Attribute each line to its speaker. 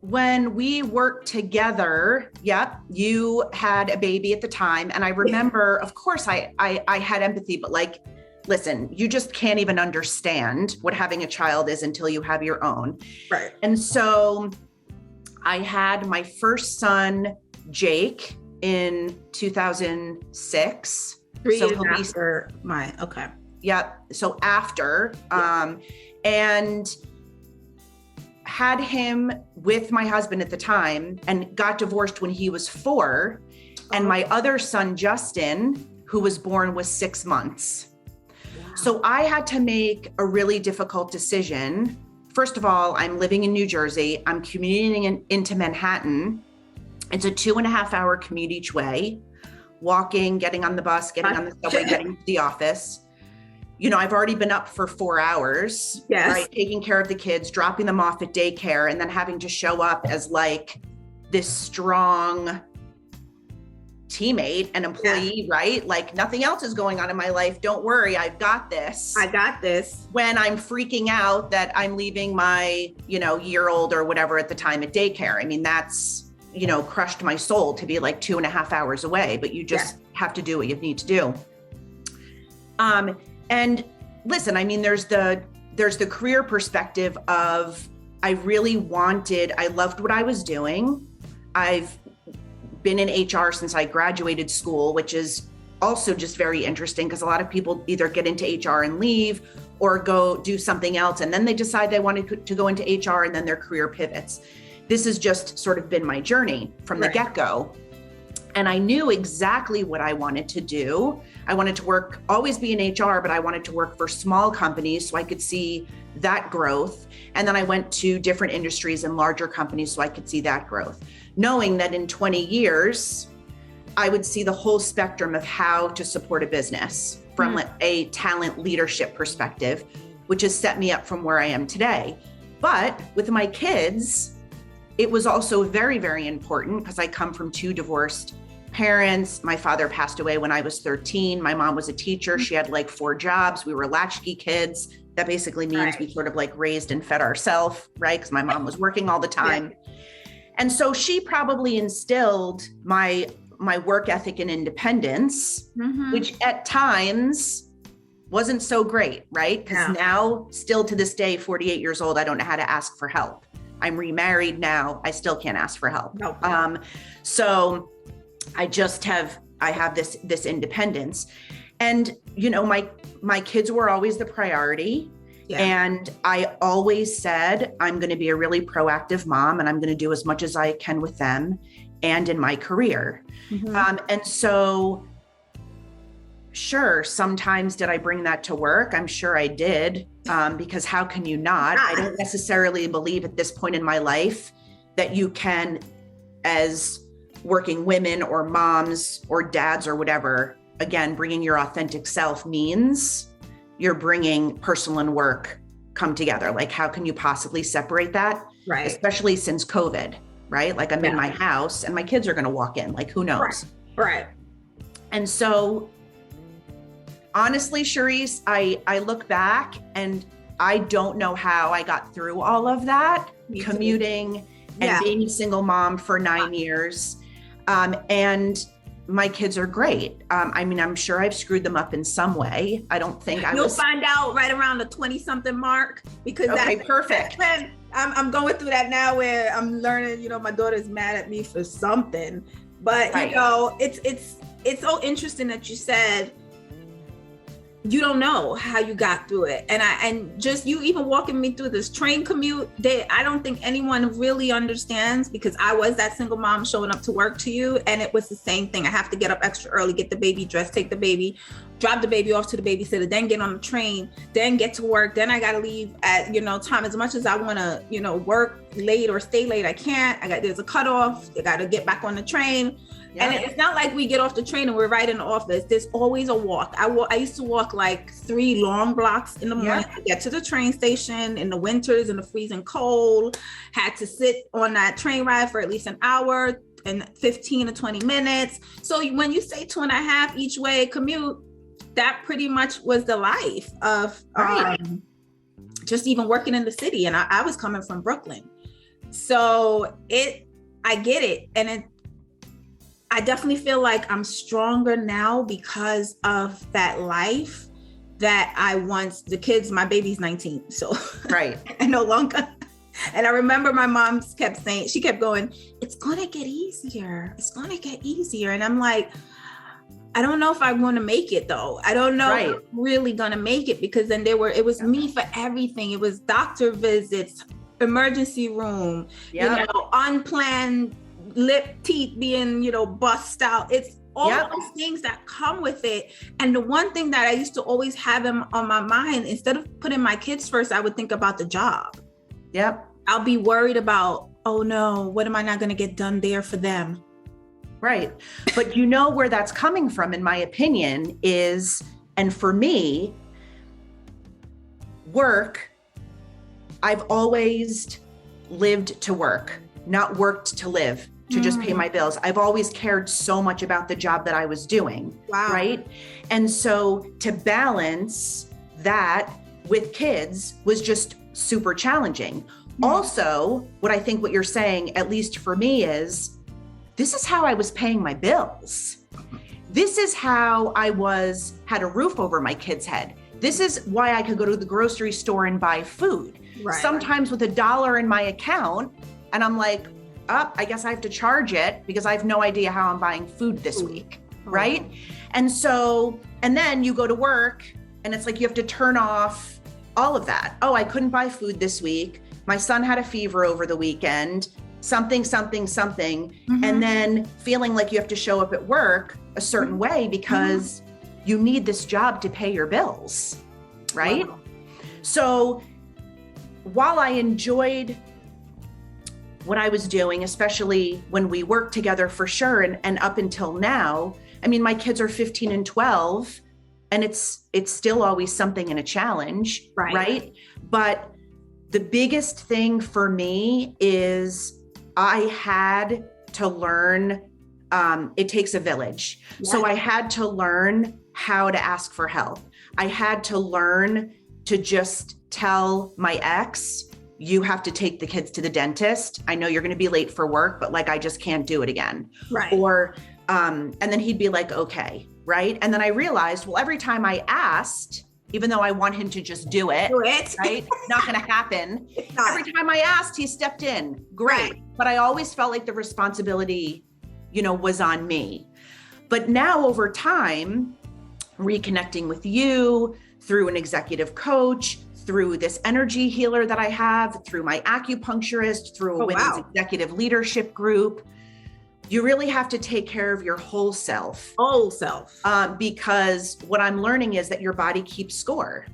Speaker 1: when we worked together, yep, you had a baby at the time. And I remember, of course, I had empathy, but like, listen, you just can't even understand what having a child is until you have your own.
Speaker 2: Right.
Speaker 1: And so I had my first son, Jake, in 2006.
Speaker 2: 3 years after mine. Okay.
Speaker 1: Yep. So after, and had him with my husband at the time and got divorced when he was 4. And my other son, Justin, who was born, was 6 months. Wow. So I had to make a really difficult decision. First of all, I'm living in New Jersey. I'm commuting into Manhattan. It's a 2.5 hour commute each way, walking, getting on the bus, getting on the subway, getting to the office. You know, I've already been up for 4 hours, right? Taking care of the kids, dropping them off at daycare, and then having to show up as like this strong teammate and employee, right? Like nothing else is going on in my life. Don't worry, I've got this.
Speaker 2: I got this.
Speaker 1: When I'm freaking out that I'm leaving my, year-old or whatever at the time at daycare. I mean, that's, crushed my soul to be like 2.5 hours away, but you just have to do what you need to do. And listen, I mean, there's the career perspective of, I loved what I was doing. I've been in HR since I graduated school, which is also just very interesting because a lot of people either get into HR and leave or go do something else. And then they decide they wanted to go into HR and then their career pivots. This has just sort of been my journey from the get-go. And I knew exactly what I wanted to do. I wanted to always be in HR, but I wanted to work for small companies so I could see that growth. And then I went to different industries and larger companies so I could see that growth, knowing that in 20 years, I would see the whole spectrum of how to support a business from a talent leadership perspective, which has set me up from where I am today. But with my kids, it was also very, very important because I come from 2 divorced parents. My father passed away when I was 13. My mom was a teacher. She had like 4 jobs. We were latchkey kids. That basically means we sort of like raised and fed ourselves, right? Because my mom was working all the time. Yeah. And so she probably instilled my work ethic and independence, which at times wasn't so great, right? Because now, still to this day, 48 years old, I don't know how to ask for help. I'm remarried now. I still can't ask for help. Nope. So I have this independence, and my kids were always the priority. Yeah. And I always said, I'm going to be a really proactive mom and I'm going to do as much as I can with them and in my career. And so sure, sometimes did I bring that to work? I'm sure I did, because how can you not? I don't necessarily believe at this point in my life that you can, as working women or moms or dads or whatever, again, bringing your authentic self means you're bringing personal and work come together. Like, how can you possibly separate that? Right. Especially since COVID, right? Like I'm in my house and my kids are going to walk in, like, who knows?
Speaker 2: Right.
Speaker 1: And so honestly, Charisse, I look back and I don't know how I got through all of that, commuting and being a single mom for 9 years. And my kids are great. I mean, I'm sure I've screwed them up in some way. I don't think
Speaker 2: You'll find out right around the 20-something mark, because
Speaker 1: that's perfect.
Speaker 2: I'm going through that now where I'm learning, my daughter's mad at me for something, but it's so interesting that you said you don't know how you got through it. And just you even walking me through this train commute, I don't think anyone really understands, because I was that single mom showing up to work to you. And it was the same thing. I have to get up extra early, get the baby dressed, take the baby, drop the baby off to the babysitter, then get on the train, then get to work. Then I got to leave at, time. As much as I want to, work late or stay late, I can't. There's a cutoff. I got to get back on the train. Yeah. And it's not like we get off the train and we're right in the office. There's always a walk. I used to walk like 3 long blocks in the morning to get to the train station in the winters in the freezing cold. Had to sit on that train ride for at least an hour and 15 to 20 minutes. So when you say 2.5 each way commute, that pretty much was the life of just even working in the city. And I was coming from Brooklyn. So I get it. And I definitely feel like I'm stronger now because of that life that I once, the kids, my baby's 19. So
Speaker 1: right.
Speaker 2: I no longer. And I remember my mom kept saying, she kept going, it's going to get easier. It's going to get easier. And I'm like, I don't know if I'm going to make it though. I don't know if I'm really going to make it, because then it was me for everything. It was doctor visits, emergency room, unplanned lip teeth being, bust out. It's all those things that come with it. And the one thing that I used to always have on my mind, instead of putting my kids first, I would think about the job.
Speaker 1: Yep.
Speaker 2: I'll be worried about, oh no, what am I not going to get done there for them?
Speaker 1: Right. But where that's coming from, in my opinion, is, and for me, work, I've always lived to work, not worked to live, to just pay my bills. I've always cared so much about the job that I was doing.
Speaker 2: Wow.
Speaker 1: Right. And so to balance that with kids was just super challenging. Also, what I think what you're saying, at least for me, is this is how I was paying my bills. This is how I had a roof over my kid's head. This is why I could go to the grocery store and buy food. Right. Sometimes with $1 in my account, and I'm like, I guess I have to charge it because I have no idea how I'm buying food this week, right? And then you go to work and it's like you have to turn off all of that. Oh, I couldn't buy food this week. My son had a fever over the weekend, something. And then feeling like you have to show up at work a certain way because you need this job to pay your bills, right? Wow. So while I enjoyed what I was doing, especially when we worked together for sure, and up until now, I mean, my kids are 15 and 12, and it's still always something and a challenge, right? But the biggest thing for me is I had to learn, it takes a village. Yeah. So I had to learn how to ask for help. I had to learn to just tell my ex, you have to take the kids to the dentist. I know you're going to be late for work, but I just can't do it again.
Speaker 2: Right.
Speaker 1: Or, and then he'd be like, okay. Right. And then I realized, well, every time I asked, even though I want him to just do it. Right? Not going to happen. Every time I asked, he stepped in. Great. Right. But I always felt like the responsibility, was on me. But now over time, reconnecting with you through an executive coach, through this energy healer that I have, through my acupuncturist, through a women's executive leadership group, you really have to take care of your whole self.
Speaker 2: Whole self.
Speaker 1: Because what I'm learning is that your body keeps score.